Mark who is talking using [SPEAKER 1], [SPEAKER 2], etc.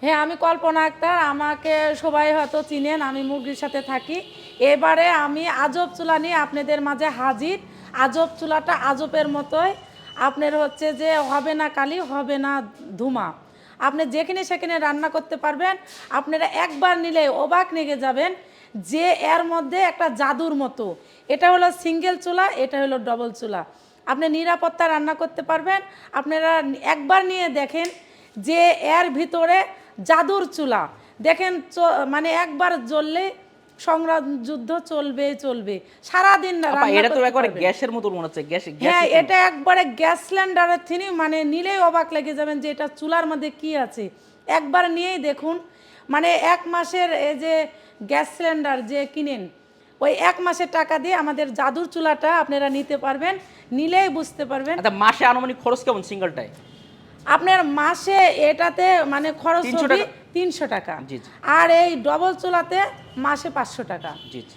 [SPEAKER 1] হ্যাঁ, আমি কল্পনা আক্তার। আমাকে সবাই হয়তো চিনেন, আমি মুরগির সাথে থাকি। এবারে আমি আজব চুলা নিয়ে আপনাদের মাঝে হাজির। আজব চুলাটা আজবের মতোই, আপনার হচ্ছে যে হবে না কালি, হবে না ধুমা। আপনি যেখানে সেখানে রান্না করতে পারবেন। আপনারা একবার নিলে অবাক লেগে যাবেন যে এর মধ্যে একটা জাদুর মতো। এটা হলো সিঙ্গেল চুলা, এটা হলো ডবল চুলা। আপনি নিরাপত্তা রান্না করতে পারবেন। আপনারা একবার নিয়ে দেখেন যে এর ভিতরে জাদুর চুলা। দেখেন মানে একবার জ্বললে সংগ্রাম যুদ্ধ চলবে চলবে, সারাদিন
[SPEAKER 2] আপা
[SPEAKER 1] রান্না
[SPEAKER 2] এটা তো
[SPEAKER 1] করতে
[SPEAKER 2] একবারে
[SPEAKER 1] পারবেন।
[SPEAKER 2] গ্যাসের মতো মনে হচ্ছে,
[SPEAKER 1] হ্যাঁ,
[SPEAKER 2] গ্যাসই তো না।
[SPEAKER 1] এটা একবারে গ্যাস সিলিন্ডারের থিনি, মানে নিলেই অবাক লেগে যাবেন যে এটা চুলার মধ্যে কি আছে। একবার নিয়েই দেখুন, মানে 1 মাসের এই যে গ্যাস সিলিন্ডার যে কিনেন, ওই 1 মাসের টাকা দিয়ে আমাদের জাদুর চুলাটা আপনারা নিতে পারবেন। নিলেই বুঝতে পারবেন।
[SPEAKER 2] আচ্ছা, মাসে আনুমানিক খরচ কেমন সিঙ্গেলটায়?
[SPEAKER 1] আপনার মাসে এটাতে মানে খরচ
[SPEAKER 2] 300
[SPEAKER 1] হবে
[SPEAKER 2] টাকা?
[SPEAKER 1] 300 টাকা।
[SPEAKER 2] জি জি
[SPEAKER 1] আর এই ডবল চুলাতে মাসে 500 টাকা।
[SPEAKER 2] জি জি।